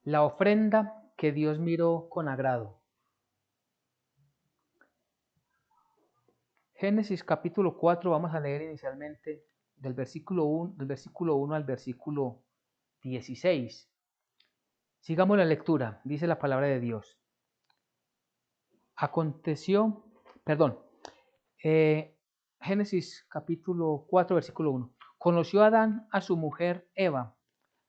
La ofrenda que Dios miró con agrado. Génesis capítulo 4, vamos a leer inicialmente del versículo 1 al versículo 16. Sigamos la lectura, dice la palabra de Dios. Aconteció, perdón, Génesis capítulo 4, versículo 1. Conoció Adán a su mujer Eva,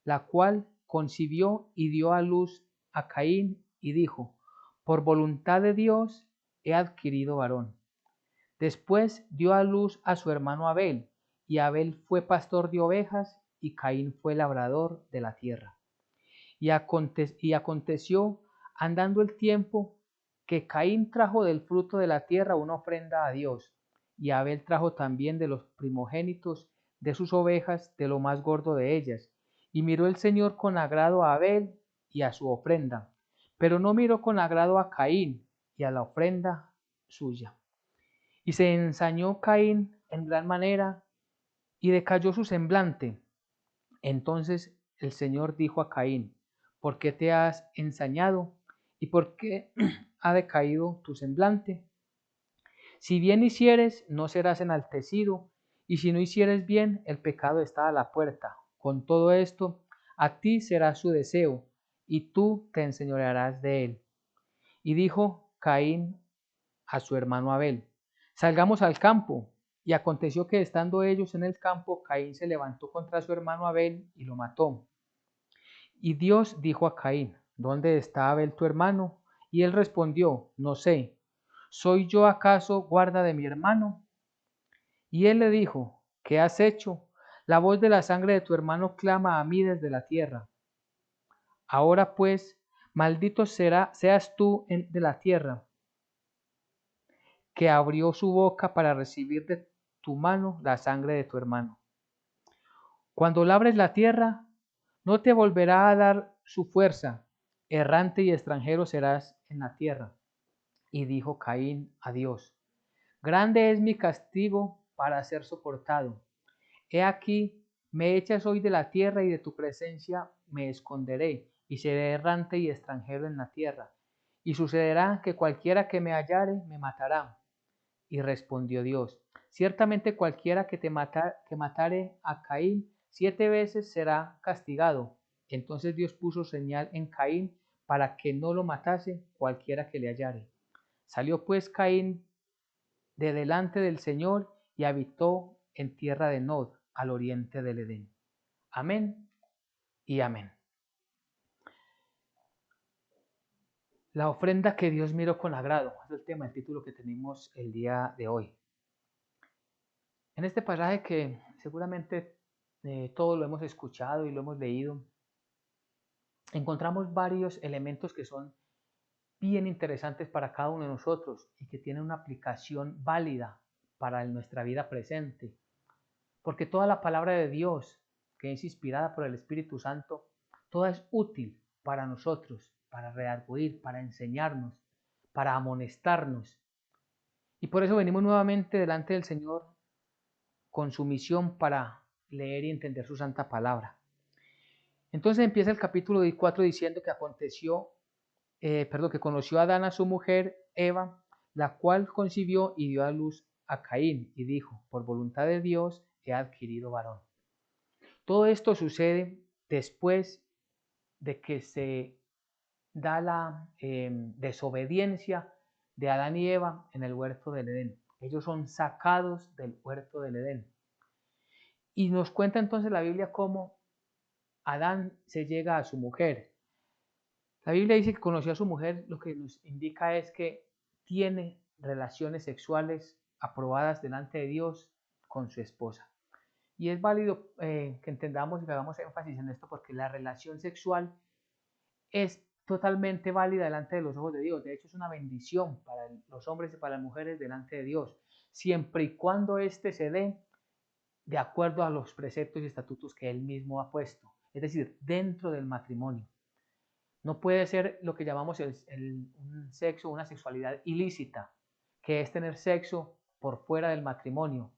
la cual concibió y dio a luz a Caín y dijo, por voluntad de Dios he adquirido varón. Después dio a luz a su hermano Abel, y Abel fue pastor de ovejas, y Caín fue labrador de la tierra. Y aconteció, andando el tiempo, que Caín trajo del fruto de la tierra una ofrenda a Dios, y Abel trajo también de los primogénitos de sus ovejas, de lo más gordo de ellas. Y miró el Señor con agrado a Abel y a su ofrenda, pero no miró con agrado a Caín y a la ofrenda suya. Y se ensañó Caín en gran manera, y decayó su semblante. Entonces el Señor dijo a Caín, ¿por qué te has ensañado? ¿Y por qué ha decaído tu semblante? Si bien hicieres, no serás enaltecido, y si no hicieres bien, el pecado está a la puerta. Con todo esto, a ti será su deseo, y tú te enseñorearás de él. Y dijo Caín a su hermano Abel, salgamos al campo. Y aconteció que estando ellos en el campo, Caín se levantó contra su hermano Abel y lo mató. Y Dios dijo a Caín, ¿dónde está Abel tu hermano? Y él respondió, no sé, ¿soy yo acaso guarda de mi hermano? Y él le dijo, ¿qué has hecho? La voz de la sangre de tu hermano clama a mí desde la tierra. Ahora pues, maldito seas tú de la tierra, que abrió su boca para recibir de tu mano la sangre de tu hermano. Cuando labres la tierra, no te volverá a dar su fuerza, errante y extranjero serás en la tierra. Y dijo Caín a Dios, grande es mi castigo para ser soportado. He aquí, me echas hoy de la tierra y de tu presencia me esconderé, y seré errante y extranjero en la tierra. Y sucederá que cualquiera que me hallare me matará. Y respondió Dios, ciertamente cualquiera que matare a Caín 7 veces será castigado. Entonces Dios puso señal en Caín para que no lo matase cualquiera que le hallare. Salió pues Caín de delante del Señor y habitó en tierra de Nod, al oriente del Edén. Amén y amén. La ofrenda que Dios miró con agrado, es el tema, el título que tenemos el día de hoy. En este pasaje que seguramente todos lo hemos escuchado y lo hemos leído, encontramos varios elementos que son bien interesantes para cada uno de nosotros y que tienen una aplicación válida para nuestra vida presente. Porque toda la palabra de Dios, que es inspirada por el Espíritu Santo, toda es útil para nosotros, para redarguir, para enseñarnos, para amonestarnos. Y por eso venimos nuevamente delante del Señor con su misión para leer y entender su santa palabra. Entonces empieza el capítulo 4 diciendo que que conoció a Adán a su mujer Eva, la cual concibió y dio a luz a Caín, y dijo, por voluntad de Dios he adquirido varón. Todo esto sucede después de que se da la desobediencia de Adán y Eva en el huerto del Edén. Ellos son sacados del huerto del Edén. Y nos cuenta entonces la Biblia cómo Adán se llega a su mujer. La Biblia dice que conoció a su mujer, lo que nos indica es que tiene relaciones sexuales aprobadas delante de Dios con su esposa. Y es válido que entendamos y que hagamos énfasis en esto porque la relación sexual es totalmente válida delante de los ojos de Dios. De hecho, es una bendición para los hombres y para las mujeres delante de Dios, siempre y cuando éste se dé de acuerdo a los preceptos y estatutos que Él mismo ha puesto, es decir, dentro del matrimonio. No puede ser lo que llamamos un sexo, una sexualidad ilícita, que es tener sexo por fuera del matrimonio,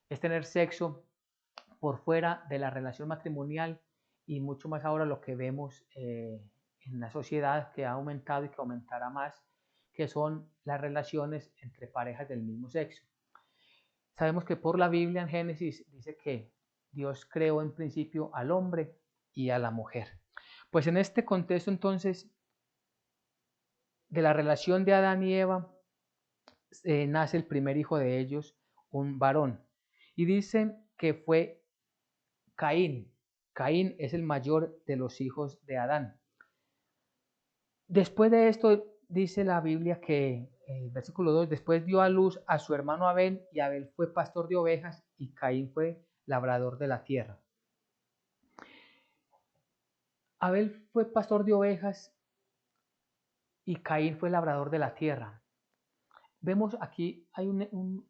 es tener sexo por fuera de la relación matrimonial y mucho más ahora lo que vemos en la sociedad, que ha aumentado y que aumentará más, que son las relaciones entre parejas del mismo sexo. Sabemos que por la Biblia en Génesis dice que Dios creó en principio al hombre y a la mujer. Pues en este contexto entonces de la relación de Adán y Eva nace el primer hijo de ellos, un varón. Y dicen que fue Caín. Caín es el mayor de los hijos de Adán. Después de esto dice la Biblia que, versículo 2, después dio a luz a su hermano Abel, y Abel fue pastor de ovejas y Caín fue labrador de la tierra. Abel fue pastor de ovejas y Caín fue labrador de la tierra. Vemos aquí, hay un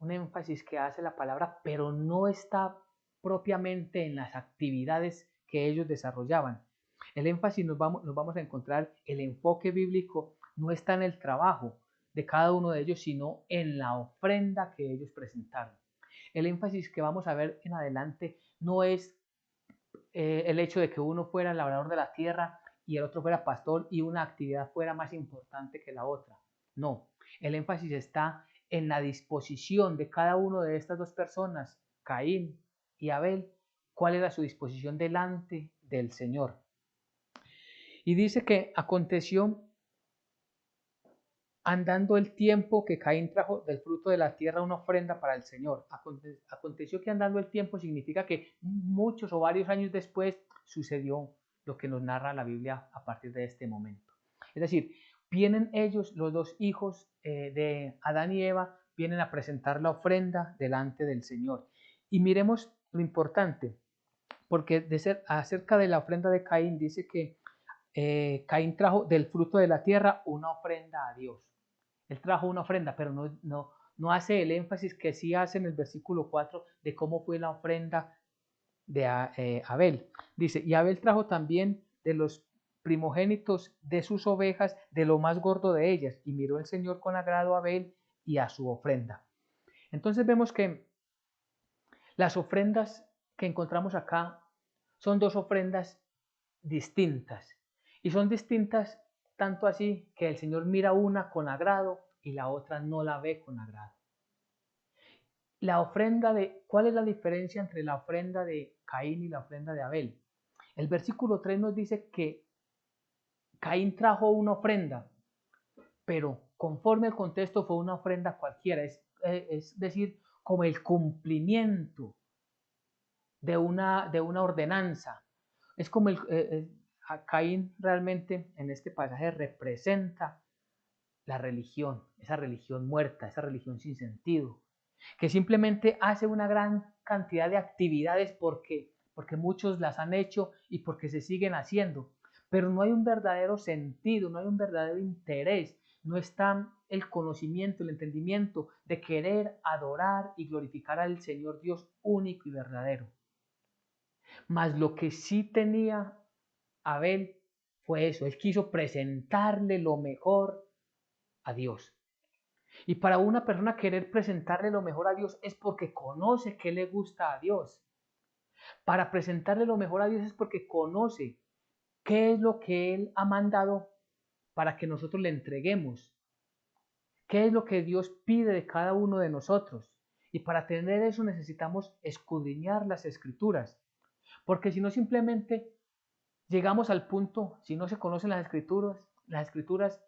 énfasis que hace la palabra, pero no está propiamente en las actividades que ellos desarrollaban. El énfasis nos vamos a encontrar, el enfoque bíblico no está en el trabajo de cada uno de ellos, sino en la ofrenda que ellos presentaron. El énfasis que vamos a ver en adelante no es el hecho de que uno fuera labrador de la tierra y el otro fuera pastor y una actividad fuera más importante que la otra. No, el énfasis está en la disposición de cada uno de estas dos personas, Caín y Abel, cuál era su disposición delante del Señor. Y dice que aconteció andando el tiempo que Caín trajo del fruto de la tierra una ofrenda para el Señor. Aconteció que andando el tiempo significa que muchos o varios años después sucedió lo que nos narra la Biblia a partir de este momento. Es decir, vienen ellos, los dos hijos de Adán y Eva, vienen a presentar la ofrenda delante del Señor. Y miremos lo importante, porque acerca de la ofrenda de Caín dice que Caín trajo del fruto de la tierra una ofrenda a Dios. Él trajo una ofrenda, pero no hace el énfasis que sí hace en el versículo 4 de cómo fue la ofrenda de Abel. Dice, y Abel trajo también de los primogénitos de sus ovejas, de lo más gordo de ellas, y miró el Señor con agrado a Abel y a su ofrenda. Entonces vemos que las ofrendas que encontramos acá son dos ofrendas distintas, y son distintas tanto así que el Señor mira una con agrado y la otra no la ve con agrado. ¿Cuál es la diferencia entre la ofrenda de Caín y la ofrenda de Abel? El versículo 3 nos dice que Caín trajo una ofrenda, pero conforme al contexto fue una ofrenda cualquiera, es decir, como el cumplimiento de una ordenanza. Es como Caín realmente en este pasaje representa la religión, esa religión muerta, esa religión sin sentido, que simplemente hace una gran cantidad de actividades porque muchos las han hecho y porque se siguen haciendo, pero no hay un verdadero sentido, no hay un verdadero interés, no está el conocimiento, el entendimiento de querer adorar y glorificar al Señor Dios único y verdadero. Mas lo que sí tenía Abel fue eso, él quiso presentarle lo mejor a Dios. Y para una persona querer presentarle lo mejor a Dios es porque conoce qué le gusta a Dios. Para presentarle lo mejor a Dios es porque conoce qué es lo que Él ha mandado para que nosotros le entreguemos. ¿Qué es lo que Dios pide de cada uno de nosotros? Y para tener eso necesitamos escudriñar las Escrituras. Porque si no simplemente llegamos al punto, si no se conocen las escrituras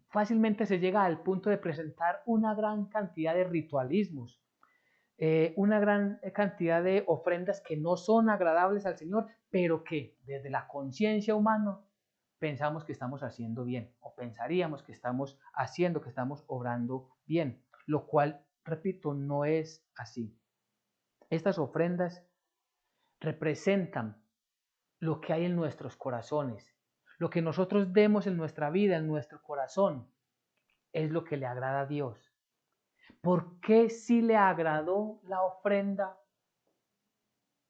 fácilmente se llega al punto de presentar una gran cantidad de ritualismos, una gran cantidad de ofrendas que no son agradables al Señor, pero que desde la conciencia humana pensamos que estamos haciendo bien, o pensaríamos que estamos haciendo, que estamos obrando bien, lo cual, repito, no es así. Estas ofrendas representan lo que hay en nuestros corazones. Lo que nosotros demos en nuestra vida, en nuestro corazón, es lo que le agrada a Dios. ¿Por qué sí le agradó la ofrenda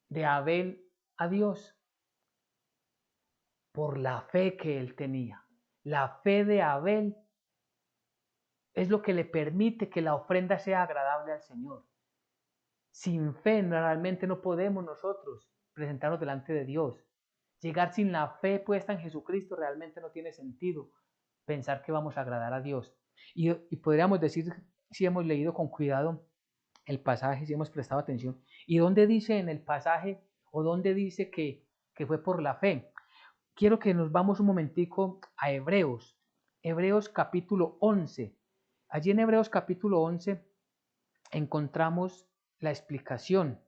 de Abel a Dios? Por la fe que él tenía. La fe de Abel es lo que le permite que la ofrenda sea agradable al Señor. Sin fe realmente no podemos nosotros presentarnos delante de Dios. Llegar sin la fe puesta en Jesucristo realmente no tiene sentido. Pensar que vamos a agradar a Dios. Y podríamos decir, si hemos leído con cuidado el pasaje, si hemos prestado atención, ¿y dónde dice en el pasaje o dónde dice que fue por la fe? Quiero que nos vamos un momentico a Hebreos, Hebreos capítulo 11. Allí en Hebreos capítulo 11 encontramos la explicación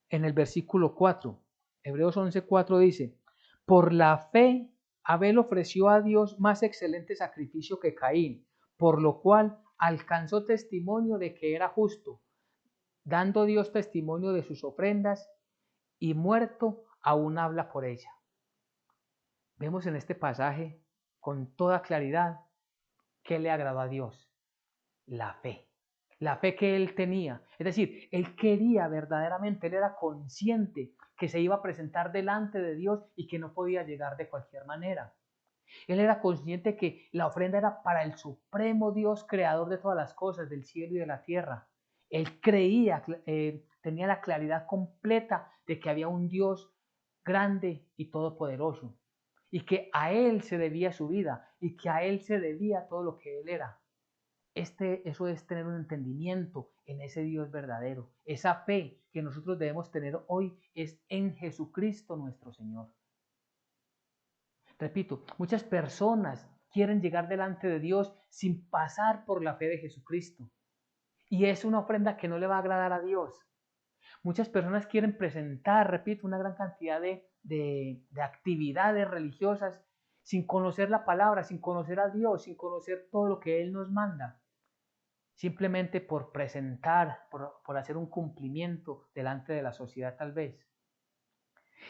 en el versículo 4. Hebreos 11:4 dice, por la fe Abel ofreció a Dios más excelente sacrificio que Caín, por lo cual alcanzó testimonio de que era justo, dando Dios testimonio de sus ofrendas, y muerto aún habla por ella. Vemos en este pasaje con toda claridad qué le agradó a Dios: la fe que él tenía. Es decir, él quería verdaderamente, él era consciente que se iba a presentar delante de Dios y que no podía llegar de cualquier manera. Él era consciente que la ofrenda era para el supremo Dios, creador de todas las cosas, del cielo y de la tierra. Él creía, tenía la claridad completa de que había un Dios grande y todopoderoso, y que a Él se debía su vida, y que a Él se debía todo lo que Él era. Eso es tener un entendimiento en ese Dios verdadero. Esa fe que nosotros debemos tener hoy es en Jesucristo nuestro Señor. Repito, muchas personas quieren llegar delante de Dios sin pasar por la fe de Jesucristo. Y es una ofrenda que no le va a agradar a Dios. Muchas personas quieren presentar, repito, una gran cantidad de actividades religiosas sin conocer la palabra, sin conocer a Dios, sin conocer todo lo que Él nos manda. Simplemente por presentar, por hacer un cumplimiento delante de la sociedad tal vez.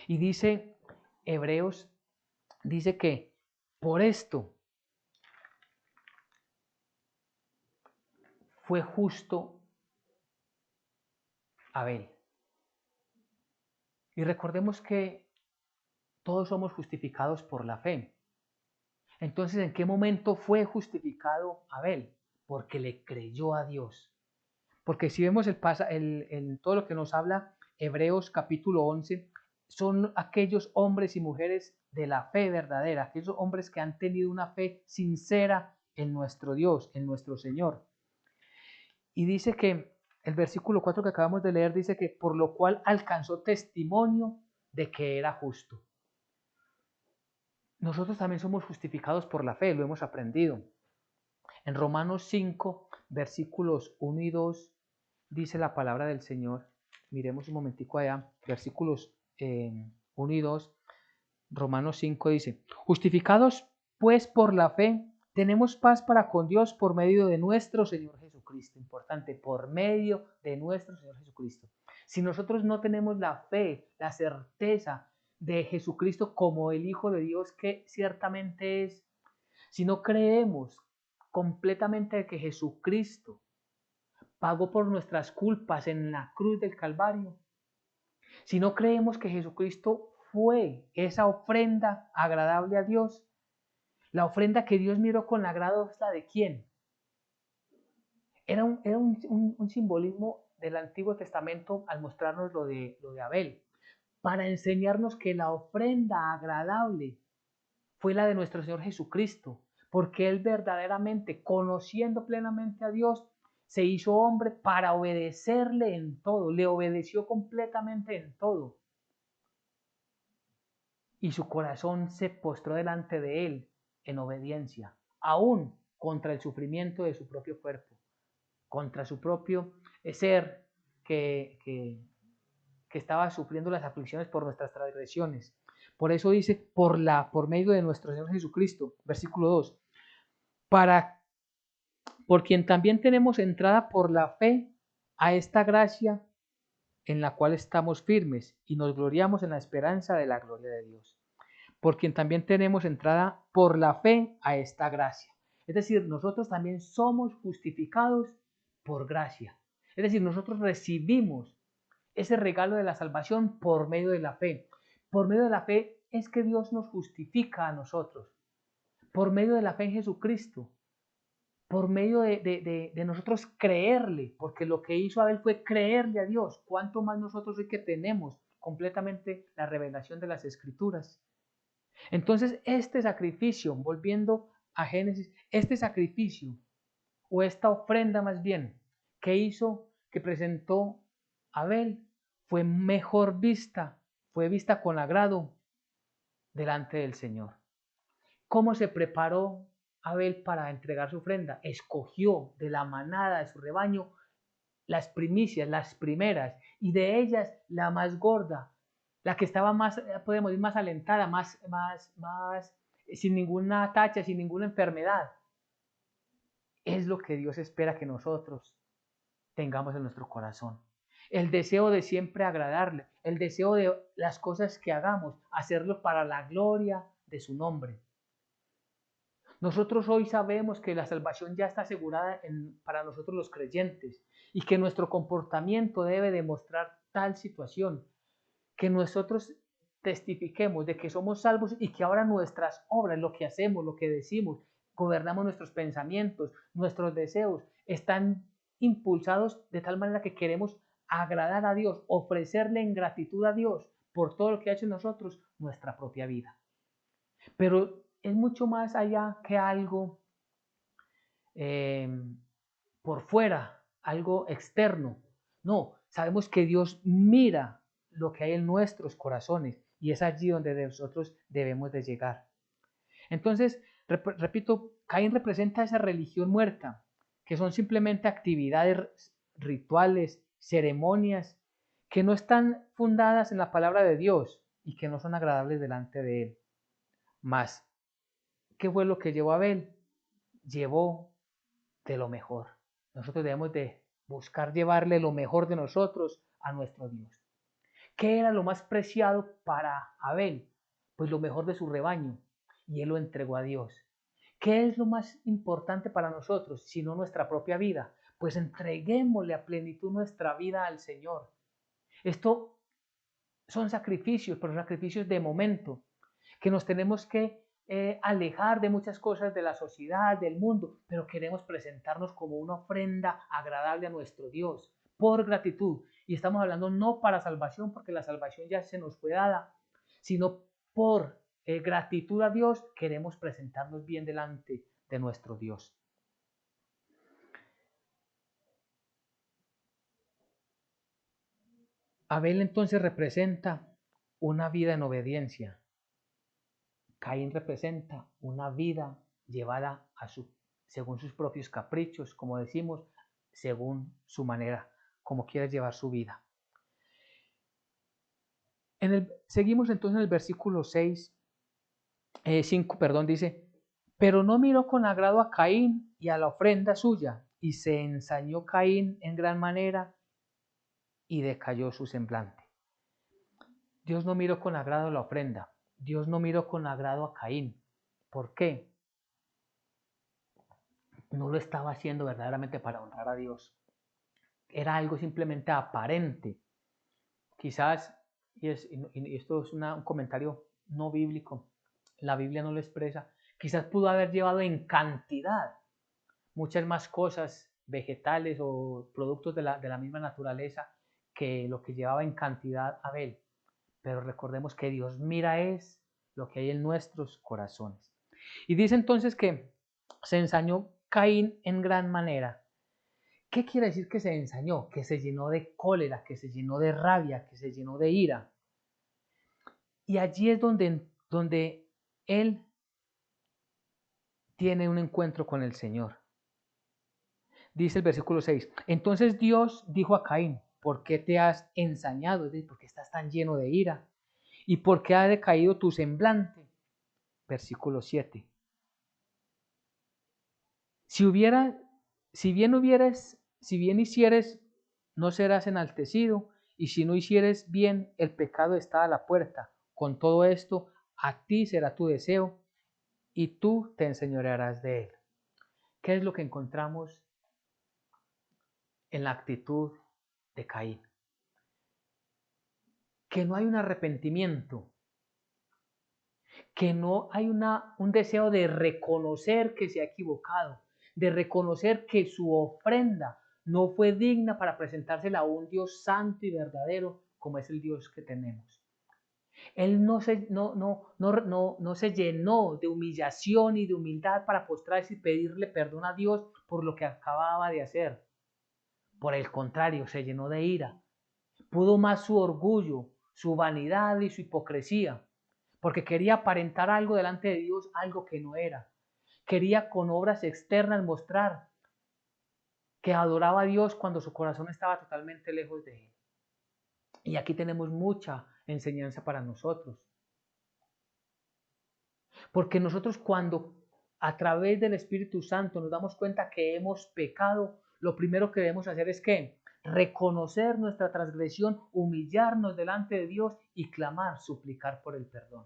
Y dice Hebreos, dice que por esto fue justo Abel. Y recordemos que todos somos justificados por la fe. Entonces, ¿en qué momento fue justificado Abel? Porque le creyó a Dios. Porque si vemos todo lo que nos habla Hebreos capítulo 11, son aquellos hombres y mujeres de la fe verdadera, aquellos hombres que han tenido una fe sincera en nuestro Dios, en nuestro Señor. Y dice que el versículo 4 que acabamos de leer dice que por lo cual alcanzó testimonio de que era justo. Nosotros también somos justificados por la fe, lo hemos aprendido. En Romanos 5, versículos 1 y 2, dice la palabra del Señor. Miremos un momentico allá, versículos 1 y 2. Romanos 5 dice, justificados pues por la fe, tenemos paz para con Dios por medio de nuestro Señor Jesucristo. Importante, por medio de nuestro Señor Jesucristo. Si nosotros no tenemos la fe, la certeza de Jesucristo como el Hijo de Dios que ciertamente es, si no creemos completamente que Jesucristo pagó por nuestras culpas en la cruz del Calvario, si no creemos que Jesucristo fue esa ofrenda agradable a Dios, la ofrenda que Dios miró con agrado es la de ¿quién? Era un simbolismo del Antiguo Testamento al mostrarnos lo de Abel, para enseñarnos que la ofrenda agradable fue la de nuestro Señor Jesucristo, porque Él verdaderamente, conociendo plenamente a Dios, se hizo hombre para obedecerle en todo, le obedeció completamente en todo. Y su corazón se postró delante de Él en obediencia, aún contra el sufrimiento de su propio cuerpo, contra su propio ser que estaba sufriendo las aflicciones por nuestras transgresiones. Por eso dice, por medio de nuestro Señor Jesucristo, versículo 2, por quien también tenemos entrada por la fe a esta gracia en la cual estamos firmes y nos gloriamos en la esperanza de la gloria de Dios. Por quien también tenemos entrada por la fe a esta gracia. Es decir, nosotros también somos justificados por gracia. Es decir, nosotros recibimos ese regalo de la salvación por medio de la fe. Por medio de la fe es que Dios nos justifica a nosotros. Por medio de la fe en Jesucristo. Por medio de nosotros creerle, porque lo que hizo Abel fue creerle a Dios. ¿Cuánto más nosotros hoy que tenemos completamente la revelación de las Escrituras. Entonces, este sacrificio, volviendo a Génesis, este sacrificio, o esta ofrenda más bien, que presentó Abel, fue mejor vista, fue vista con agrado delante del Señor. ¿Cómo se preparó Abel para entregar su ofrenda? Escogió de la manada de su rebaño las primicias, las primeras, y de ellas la más gorda, la que estaba más, podemos decir, más alentada, más, sin ninguna tacha, sin ninguna enfermedad. Es lo que Dios espera que nosotros tengamos en nuestro corazón. El deseo de siempre agradarle, el deseo de las cosas que hagamos, hacerlo para la gloria de su nombre. Nosotros hoy sabemos que la salvación ya está asegurada para nosotros los creyentes y que nuestro comportamiento debe demostrar tal situación, que nosotros testifiquemos de que somos salvos y que ahora nuestras obras, lo que hacemos, lo que decimos, gobernamos nuestros pensamientos, nuestros deseos, están impulsados de tal manera que queremos agradar a Dios, ofrecerle en gratitud a Dios por todo lo que ha hecho en nosotros nuestra propia vida. Pero es mucho más allá que algo por fuera, algo externo. No, sabemos que Dios mira lo que hay en nuestros corazones y es allí donde nosotros debemos de llegar. Entonces, repito, Caín representa esa religión muerta, que son simplemente actividades rituales, ceremonias, que no están fundadas en la palabra de Dios y que no son agradables delante de Él. Más, ¿qué fue lo que llevó a Abel? Llevó de lo mejor. Nosotros debemos de buscar llevarle lo mejor de nosotros a nuestro Dios. ¿Qué era lo más preciado para Abel? Pues lo mejor de su rebaño, y él lo entregó a Dios. ¿Qué es lo más importante para nosotros, sino nuestra propia vida? Pues entreguémosle a plenitud nuestra vida al Señor. Esto son sacrificios, pero sacrificios de momento, que nos tenemos que alejar de muchas cosas de la sociedad, del mundo, pero queremos presentarnos como una ofrenda agradable a nuestro Dios, por gratitud. Y estamos hablando no para salvación, porque la salvación ya se nos fue dada, sino por gratitud a Dios, queremos presentarnos bien delante de nuestro Dios. Abel entonces representa una vida en obediencia. Caín representa una vida llevada según sus propios caprichos, como decimos, según su manera, como quiere llevar su vida. Seguimos entonces en el versículo 5, dice, pero no miró con agrado a Caín y a la ofrenda suya, y se ensañó Caín en gran manera y decayó su semblante. Dios no miró con agrado la ofrenda, Dios no miró con agrado a Caín. ¿Por qué? No lo estaba haciendo verdaderamente para honrar a Dios. Era algo simplemente aparente. Quizás, y esto es un comentario no bíblico, la Biblia no lo expresa, quizás pudo haber llevado en cantidad muchas más cosas vegetales o productos de la misma naturaleza que lo que llevaba en cantidad Abel. Pero recordemos que Dios mira es lo que hay en nuestros corazones. Y dice entonces que se ensañó Caín en gran manera. ¿Qué quiere decir que se ensañó? Que se llenó de cólera, que se llenó de rabia, que se llenó de ira. Y allí es donde él tiene un encuentro con el Señor. Dice el versículo 6, entonces Dios dijo a Caín, ¿por qué te has ensañado? Es decir, ¿por qué estás tan lleno de ira? ¿Y por qué ha decaído tu semblante? Versículo 7. Si bien hicieres, no serás enaltecido, y si no hicieres bien, el pecado está a la puerta. Con todo esto, a ti será tu deseo, y tú te enseñorearás de él. ¿Qué es lo que encontramos en la actitud de Caín? Que no hay un arrepentimiento, que no hay un deseo de reconocer que se ha equivocado, de reconocer que su ofrenda no fue digna para presentársela a un Dios santo y verdadero como es el Dios que tenemos. Él no se llenó de humillación y de humildad para postrarse y pedirle perdón a Dios por lo que acababa de hacer. Por el contrario, se llenó de ira. Pudo más su orgullo, su vanidad y su hipocresía, porque quería aparentar algo delante de Dios, algo que no era. Quería con obras externas mostrar que adoraba a Dios cuando su corazón estaba totalmente lejos de Él. Y aquí tenemos mucha enseñanza para nosotros. Porque nosotros cuando a través del Espíritu Santo nos damos cuenta que hemos pecado, lo primero que debemos hacer es que reconocer nuestra transgresión, humillarnos delante de Dios y clamar, suplicar por el perdón.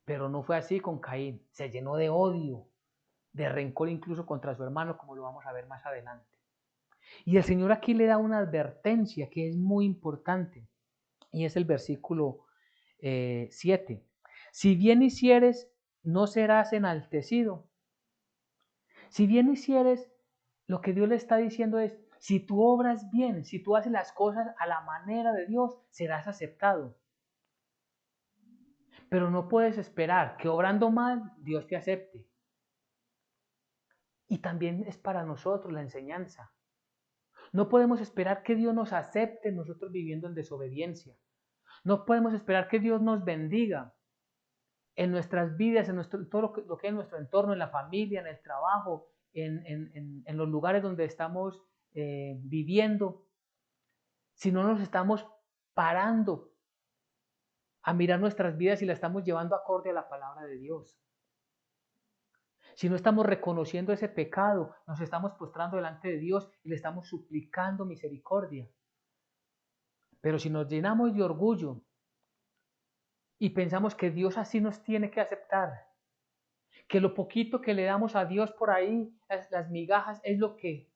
Pero no fue así con Caín, se llenó de odio, de rencor incluso contra su hermano, como lo vamos a ver más adelante. Y el Señor aquí le da una advertencia que es muy importante, y es el versículo 7. Si bien hicieres, no serás enaltecido. Si bien hicieres, lo que Dios le está diciendo es, si tú obras bien, si tú haces las cosas a la manera de Dios, serás aceptado. Pero no puedes esperar que obrando mal, Dios te acepte. Y también es para nosotros la enseñanza. No podemos esperar que Dios nos acepte nosotros viviendo en desobediencia. No podemos esperar que Dios nos bendiga en nuestras vidas, en todo lo que es nuestro entorno, en la familia, en el trabajo, en los lugares donde estamos viviendo, si no nos estamos parando a mirar nuestras vidas y la estamos llevando acorde a la palabra de Dios. Si no estamos reconociendo ese pecado, nos estamos postrando delante de Dios y le estamos suplicando misericordia. Pero si nos llenamos de orgullo y pensamos que Dios así nos tiene que aceptar, que lo poquito que le damos a Dios por ahí, las migajas, es lo que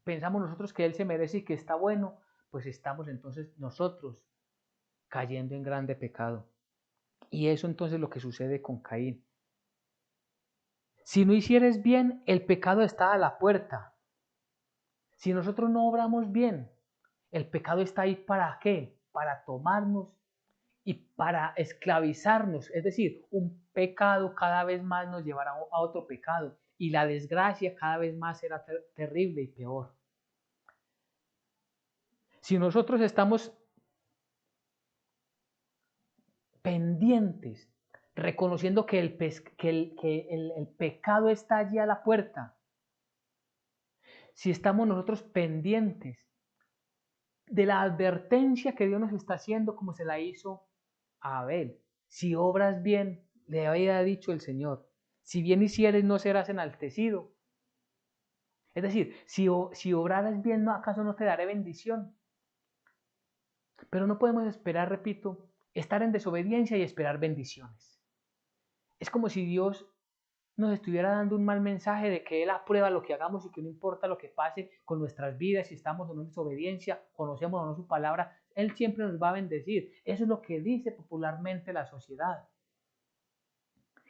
pensamos nosotros que Él se merece y que está bueno, pues estamos entonces nosotros cayendo en grande pecado. Y eso entonces es lo que sucede con Caín. Si no hicieres bien, el pecado está a la puerta. Si nosotros no obramos bien, el pecado está ahí ¿para qué? Para tomarnos y para esclavizarnos. Es decir, un pecado cada vez más nos llevará a otro pecado y la desgracia cada vez más será terrible y peor. Si nosotros estamos pendientes, reconociendo que el pecado está allí a la puerta, si estamos nosotros pendientes de la advertencia que Dios nos está haciendo como se la hizo a Abel, si obras bien, le había dicho el Señor, si bien hicieres no serás enaltecido. Es decir, si obraras bien, ¿acaso no te daré bendición? Pero no podemos esperar, repito, estar en desobediencia y esperar bendiciones. Es como si Dios nos estuviera dando un mal mensaje de que Él aprueba lo que hagamos y que no importa lo que pase con nuestras vidas, si estamos en desobediencia, conocemos o no su palabra, Él siempre nos va a bendecir. Eso es lo que dice popularmente la sociedad.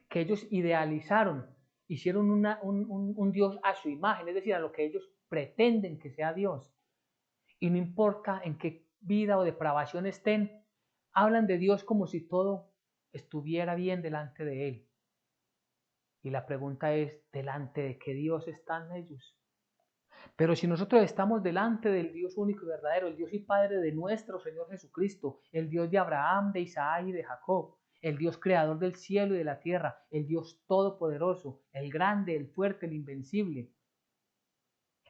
Que ellos idealizaron, hicieron un Dios a su imagen, es decir, a lo que ellos pretenden que sea Dios. Y no importa en qué vida o depravación estén, hablan de Dios como si todo estuviera bien delante de Él. Y la pregunta es, ¿delante de qué Dios están ellos? Pero si nosotros estamos delante del Dios único y verdadero, el Dios y Padre de nuestro Señor Jesucristo, el Dios de Abraham, de Isaac y de Jacob, el Dios creador del cielo y de la tierra, el Dios todopoderoso, el grande, el fuerte, el invencible,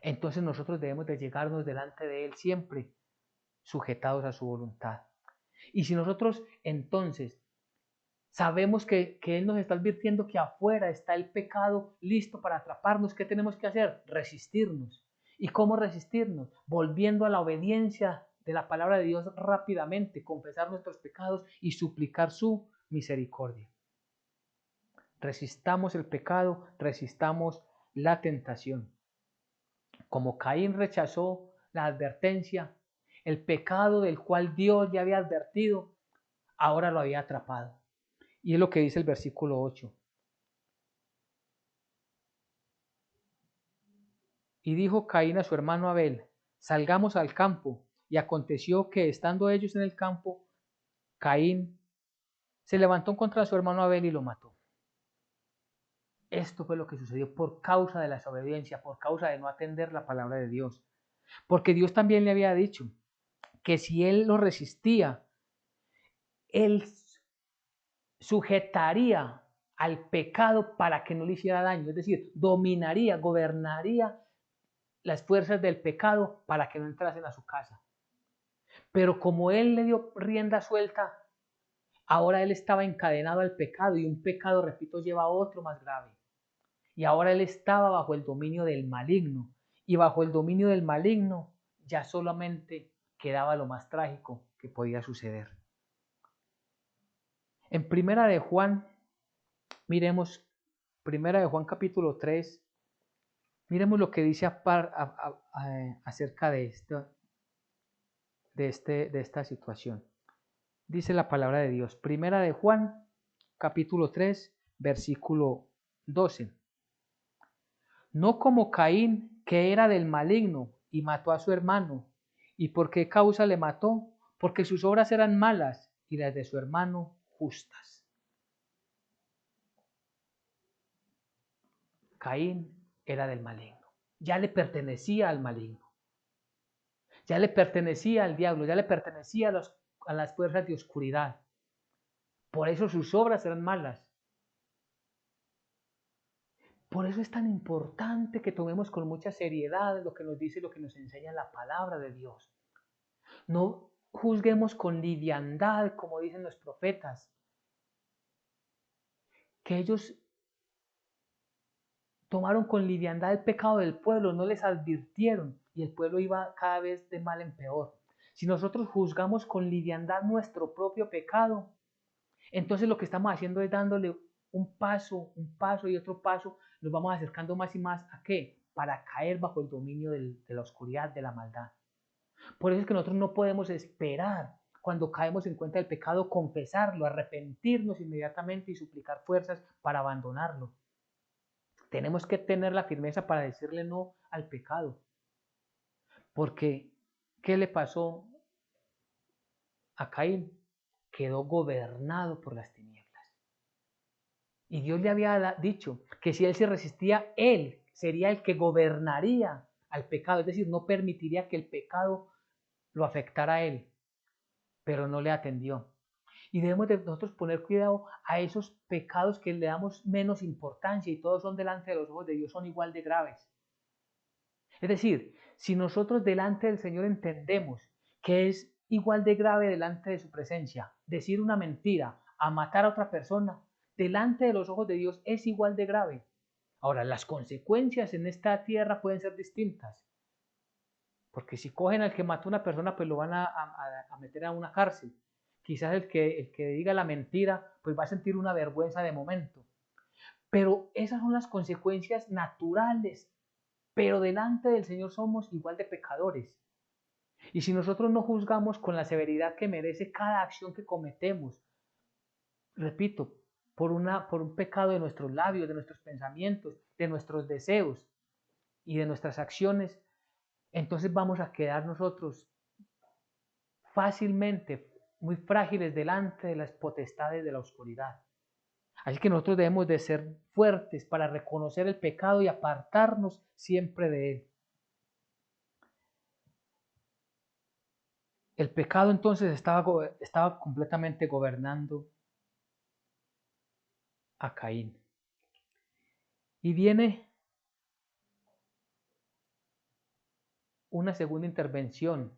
entonces nosotros debemos de llegarnos delante de Él siempre sujetados a su voluntad. Y si nosotros entonces sabemos que Él nos está advirtiendo que afuera está el pecado listo para atraparnos, ¿qué tenemos que hacer? Resistirnos. ¿Y cómo resistirnos? Volviendo a la obediencia de la palabra de Dios rápidamente, confesar nuestros pecados y suplicar su misericordia. Resistamos el pecado, resistamos la tentación. Como Caín rechazó la advertencia, el pecado del cual Dios ya había advertido, ahora lo había atrapado. Y es lo que dice el versículo 8. Y dijo Caín a su hermano Abel, salgamos al campo. Y aconteció que estando ellos en el campo, Caín se levantó contra su hermano Abel y lo mató. Esto fue lo que sucedió por causa de la desobediencia, por causa de no atender la palabra de Dios. Porque Dios también le había dicho que si él lo resistía, él sujetaría al pecado para que no le hiciera daño, es decir, dominaría, gobernaría las fuerzas del pecado para que no entrasen a su casa. Pero como él le dio rienda suelta, ahora él estaba encadenado al pecado y un pecado, repito, lleva a otro más grave. Y ahora él estaba bajo el dominio del maligno. Y bajo el dominio del maligno ya solamente quedaba lo más trágico que podía suceder. En Primera de Juan, miremos, Primera de Juan capítulo 3, miremos lo que dice acerca de esta situación. Dice la palabra de Dios, Primera de Juan capítulo 3, versículo 12. No como Caín, que era del maligno y mató a su hermano. ¿Y por qué causa le mató? Porque sus obras eran malas y las de su hermano justas. Caín era del maligno, ya le pertenecía al maligno, ya le pertenecía al diablo, ya le pertenecía a las fuerzas de oscuridad. Por eso sus obras eran malas. Por eso es tan importante que tomemos con mucha seriedad lo que nos dice, lo que nos enseña la palabra de Dios. No juzguemos con liviandad, como dicen los profetas, que ellos tomaron con liviandad el pecado del pueblo, no les advirtieron y el pueblo iba cada vez de mal en peor. Si nosotros juzgamos con liviandad nuestro propio pecado, entonces lo que estamos haciendo es dándole un paso y otro paso, nos vamos acercando más y más ¿a qué? Para caer bajo el dominio de la oscuridad, de la maldad. Por eso es que nosotros no podemos esperar cuando caemos en cuenta del pecado, confesarlo, arrepentirnos inmediatamente y suplicar fuerzas para abandonarlo. Tenemos que tener la firmeza para decirle no al pecado. Porque, ¿qué le pasó a Caín? Quedó gobernado por las tinieblas. Y Dios le había dicho que si él se resistía, él sería el que gobernaría al pecado. Es decir, no permitiría que el pecado lo afectara a él. Pero no le atendió. Y debemos de nosotros poner cuidado a esos pecados que le damos menos importancia y todos son delante de los ojos de Dios, son igual de graves. Es decir, si nosotros delante del Señor entendemos que es igual de grave delante de su presencia, decir una mentira, a matar a otra persona, delante de los ojos de Dios es igual de grave. Ahora, las consecuencias en esta tierra pueden ser distintas. Porque si cogen al que mató a una persona, pues lo van a meter a una cárcel. Quizás el que diga la mentira, pues va a sentir una vergüenza de momento. Pero esas son las consecuencias naturales. Pero delante del Señor somos igual de pecadores. Y si nosotros no juzgamos con la severidad que merece cada acción que cometemos, repito, por un pecado de nuestros labios, de nuestros pensamientos, de nuestros deseos y de nuestras acciones, entonces vamos a quedar nosotros fácilmente muy frágiles delante de las potestades de la oscuridad. Así que nosotros debemos de ser fuertes para reconocer el pecado y apartarnos siempre de él. El pecado entonces estaba completamente gobernando a Caín. Y viene una segunda intervención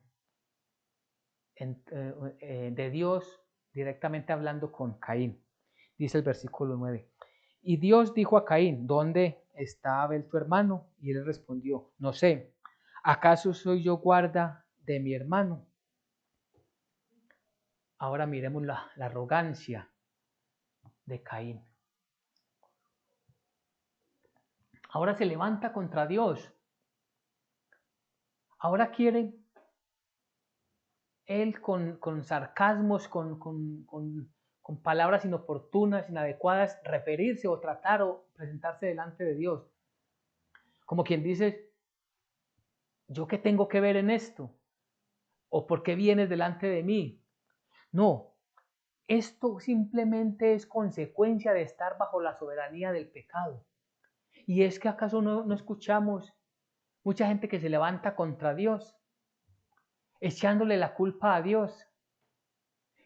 de Dios directamente hablando con Caín. Dice el versículo 9. Y Dios dijo a Caín, ¿dónde está Abel tu hermano? Y él respondió, no sé, ¿acaso soy yo guarda de mi hermano? Ahora miremos la arrogancia de Caín. Ahora se levanta contra Dios. Ahora quiere él con sarcasmos, con palabras inoportunas, inadecuadas, referirse o tratar o presentarse delante de Dios. Como quien dice, ¿yo qué tengo que ver en esto? ¿O por qué vienes delante de mí? No, esto simplemente es consecuencia de estar bajo la soberanía del pecado. ¿Y es que acaso no escuchamos mucha gente que se levanta contra Dios, echándole la culpa a Dios?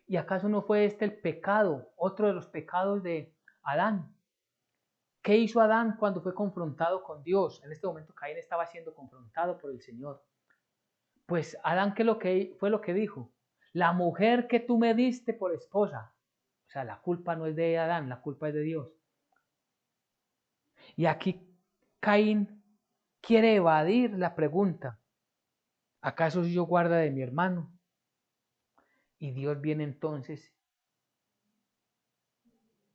¿Y acaso no fue este el pecado, otro de los pecados de Adán? ¿Qué hizo Adán cuando fue confrontado con Dios? En este momento Caín estaba siendo confrontado por el Señor. Pues Adán, ¿qué fue lo que dijo? La mujer que tú me diste por esposa. O sea, la culpa no es de Adán, la culpa es de Dios. Y aquí Caín quiere evadir la pregunta. ¿Acaso yo guarda de mi hermano? Y Dios viene entonces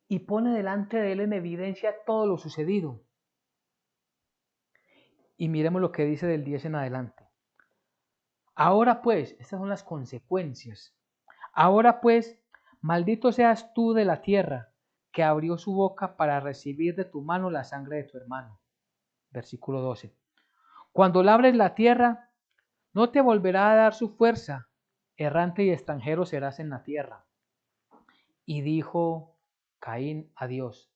y pone delante de él en evidencia todo lo sucedido. Y miremos lo que dice del 10 en adelante. Ahora pues, estas son las consecuencias. Ahora pues, maldito seas tú de la tierra, que abrió su boca para recibir de tu mano la sangre de tu hermano. Versículo 12. Cuando labres la tierra, no te volverá a dar su fuerza, errante y extranjero serás en la tierra. Y dijo Caín a Dios,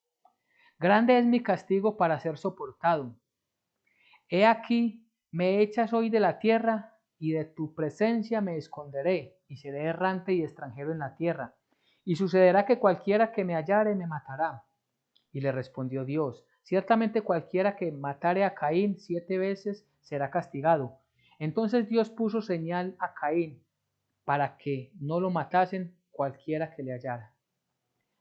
grande es mi castigo para ser soportado. He aquí, me echas hoy de la tierra, y de tu presencia me esconderé, y seré errante y extranjero en la tierra. Y sucederá que cualquiera que me hallare me matará. Y le respondió Dios, ciertamente cualquiera que matare a Caín 7 veces será castigado. Entonces Dios puso señal a Caín, para que no lo matasen cualquiera que le hallara.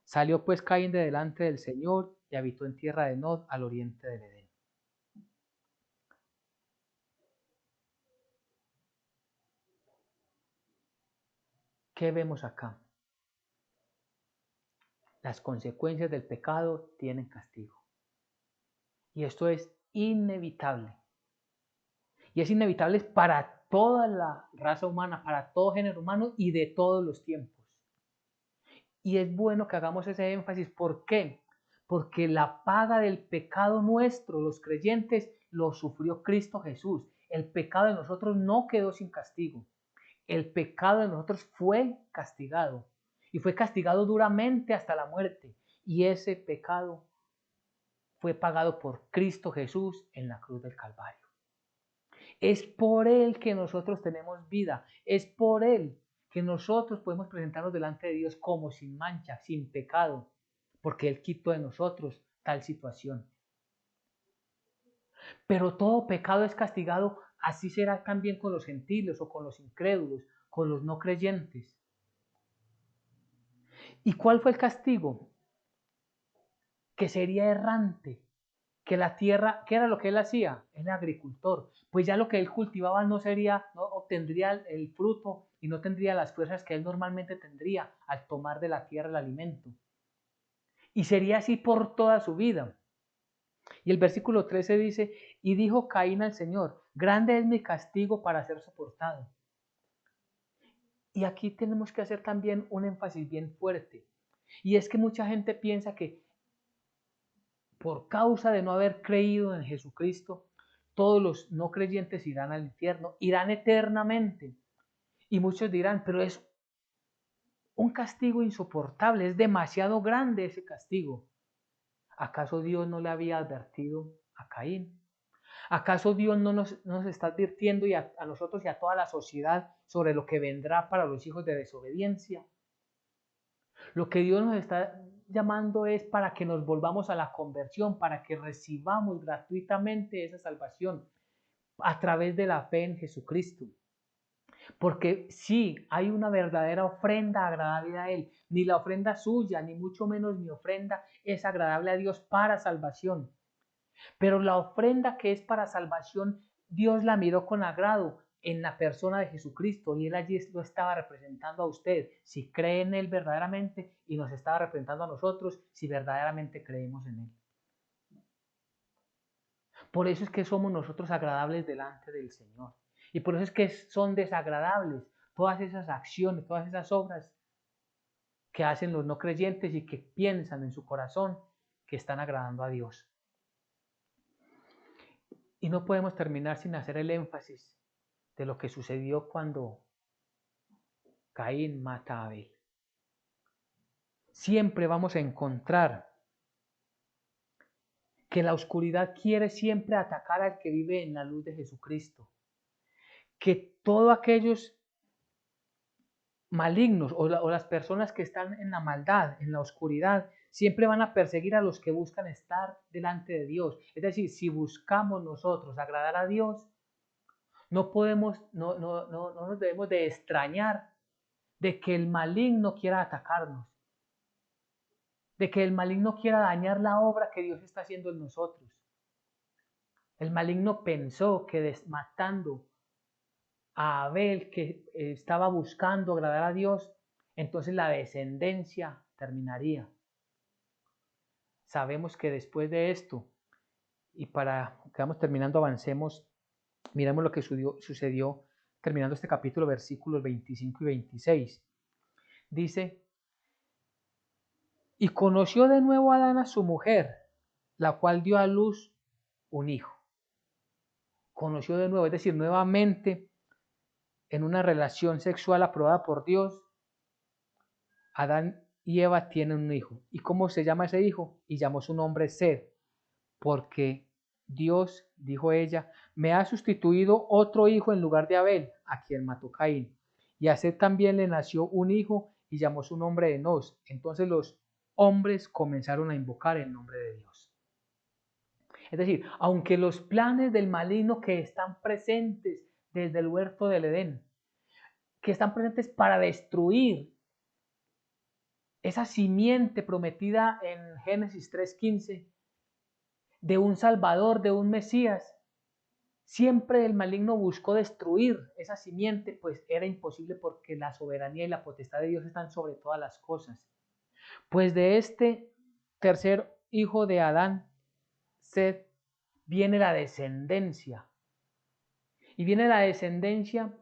Salió pues Caín de delante del Señor, y habitó en tierra de Nod, al oriente del Edén. ¿Qué vemos acá? Las consecuencias del pecado tienen castigo. Y esto es inevitable. Y es inevitable para toda la raza humana, para todo género humano y de todos los tiempos. Y es bueno que hagamos ese énfasis. ¿Por qué? Porque la paga del pecado nuestro, los creyentes, lo sufrió Cristo Jesús. El pecado de nosotros no quedó sin castigo. El pecado de nosotros fue castigado. Y fue castigado duramente hasta la muerte. Y ese pecado fue pagado por Cristo Jesús en la cruz del Calvario. Es por Él que nosotros tenemos vida. Es por Él que nosotros podemos presentarnos delante de Dios como sin mancha, sin pecado, porque Él quitó de nosotros tal situación. Pero todo pecado es castigado, así será también con los gentiles o con los incrédulos, con los no creyentes. ¿Y cuál fue el castigo? Que sería errante, que la tierra, ¿qué era lo que él hacía? Él era agricultor, pues ya lo que él cultivaba no obtendría el fruto y no tendría las fuerzas que él normalmente tendría al tomar de la tierra el alimento. Y sería así por toda su vida. Y el versículo 13 dice, y dijo Caín al Señor, grande es mi castigo para ser soportado. Y aquí tenemos que hacer también un énfasis bien fuerte. Y es que mucha gente piensa que por causa de no haber creído en Jesucristo, todos los no creyentes irán al infierno, irán eternamente. Y muchos dirán, pero es un castigo insoportable, es demasiado grande ese castigo. ¿Acaso Dios no le había advertido a Caín? ¿Acaso Dios no nos está advirtiendo a nosotros y a toda la sociedad sobre lo que vendrá para los hijos de desobediencia? Lo que Dios nos está llamando es para que nos volvamos a la conversión, para que recibamos gratuitamente esa salvación a través de la fe en Jesucristo. Porque sí, hay una verdadera ofrenda agradable a Él. Ni la ofrenda suya, ni mucho menos mi ofrenda es agradable a Dios para salvación. Pero la ofrenda que es para salvación, Dios la miró con agrado en la persona de Jesucristo y Él allí lo estaba representando a usted, si cree en Él verdaderamente, y nos estaba representando a nosotros si verdaderamente creemos en Él. Por eso es que somos nosotros agradables delante del Señor. Y por eso es que son desagradables todas esas acciones, todas esas obras que hacen los no creyentes y que piensan en su corazón que están agradando a Dios. Y no podemos terminar sin hacer el énfasis de lo que sucedió cuando Caín mata a Abel. Siempre vamos a encontrar que la oscuridad quiere siempre atacar al que vive en la luz de Jesucristo. Que todos aquellos malignos o las personas que están en la maldad, en la oscuridad, siempre van a perseguir a los que buscan estar delante de Dios. Es decir, si buscamos nosotros agradar a Dios, no nos debemos de extrañar de que el maligno quiera atacarnos, de que el maligno quiera dañar la obra que Dios está haciendo en nosotros. El maligno pensó que matando a Abel, que estaba buscando agradar a Dios, entonces la descendencia terminaría. Sabemos que después de esto, y para que vamos terminando, avancemos, miremos lo que sucedió terminando este capítulo, versículos 25 y 26. Dice: y conoció de nuevo Adán a su mujer, la cual dio a luz un hijo. Conoció de nuevo, es decir, nuevamente en una relación sexual aprobada por Dios, Adán y Eva tienen un hijo. ¿Y cómo se llama ese hijo? Y llamó su nombre Sed, porque Dios, dijo ella, me ha sustituido otro hijo en lugar de Abel, a quien mató Caín. Y a Sed también le nació un hijo y llamó su nombre Enos. Entonces los hombres comenzaron a invocar el nombre de Dios. Es decir, aunque los planes del maligno que están presentes desde el huerto del Edén, que están presentes para destruir esa simiente prometida en Génesis 3:15, de un Salvador, de un Mesías, siempre el maligno buscó destruir esa simiente, pues era imposible porque la soberanía y la potestad de Dios están sobre todas las cosas. Pues de este tercer hijo de Adán, Sed, viene la descendencia. Y viene la descendencia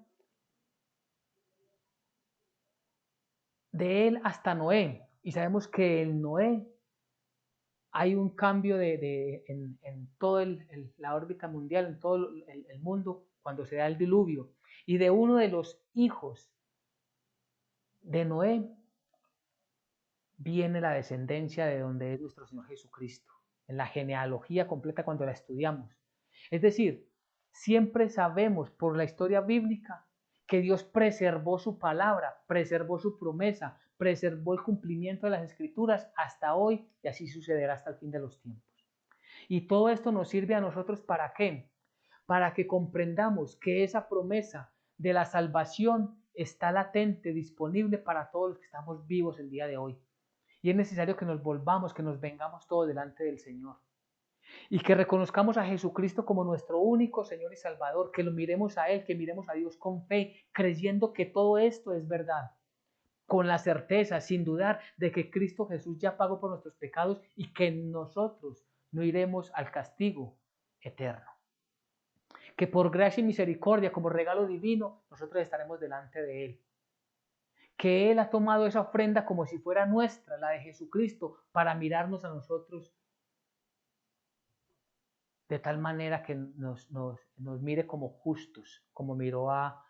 de él hasta Noé. Y sabemos que en Noé hay un cambio en toda la órbita mundial, en todo el mundo, cuando se da el diluvio. Y de uno de los hijos de Noé viene la descendencia de donde es nuestro Señor Jesucristo, en la genealogía completa cuando la estudiamos. Es decir, siempre sabemos por la historia bíblica que Dios preservó su palabra, preservó su promesa, preservó el cumplimiento de las Escrituras hasta hoy, y así sucederá hasta el fin de los tiempos. Y todo esto nos sirve a nosotros, ¿para qué? Para que comprendamos que esa promesa de la salvación está latente, disponible para todos los que estamos vivos el día de hoy. Y es necesario que nos volvamos, que nos vengamos todos delante del Señor. Y que reconozcamos a Jesucristo como nuestro único Señor y Salvador, que lo miremos a Él, que miremos a Dios con fe, creyendo que todo esto es verdad, con la certeza, sin dudar, de que Cristo Jesús ya pagó por nuestros pecados y que nosotros no iremos al castigo eterno. Que por gracia y misericordia, como regalo divino, nosotros estaremos delante de Él. Que Él ha tomado esa ofrenda como si fuera nuestra, la de Jesucristo, para mirarnos a nosotros de tal manera que nos mire como justos, como miró a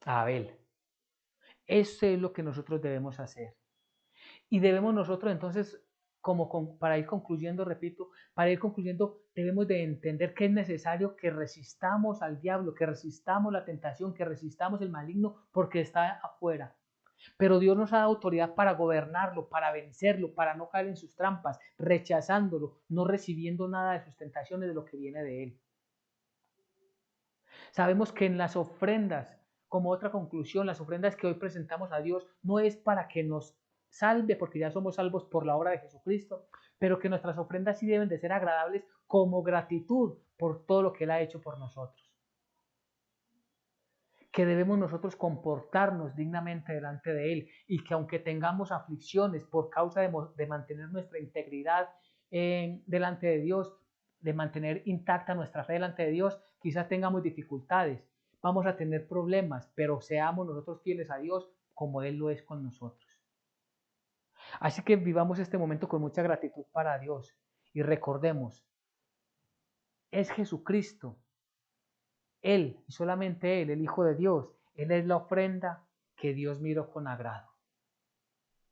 Abel. Eso es lo que nosotros debemos hacer. Y debemos nosotros entonces, para ir concluyendo, repito, para ir concluyendo, debemos de entender que es necesario que resistamos al diablo, que resistamos la tentación, que resistamos el maligno, porque está afuera. Pero Dios nos ha dado autoridad para gobernarlo, para vencerlo, para no caer en sus trampas, rechazándolo, no recibiendo nada de sus tentaciones, de lo que viene de él. Sabemos que en las ofrendas, como otra conclusión, las ofrendas que hoy presentamos a Dios no es para que nos salve, porque ya somos salvos por la obra de Jesucristo, pero que nuestras ofrendas sí deben de ser agradables como gratitud por todo lo que Él ha hecho por nosotros. Que debemos nosotros comportarnos dignamente delante de Él y que aunque tengamos aflicciones por causa de mantener nuestra integridad delante de Dios, de mantener intacta nuestra fe delante de Dios, quizás tengamos dificultades, vamos a tener problemas, pero seamos nosotros fieles a Dios como Él lo es con nosotros. Así que vivamos este momento con mucha gratitud para Dios y recordemos, es Jesucristo, Él y solamente Él, el Hijo de Dios, Él es la ofrenda que Dios miró con agrado.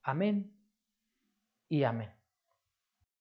Amén y amén.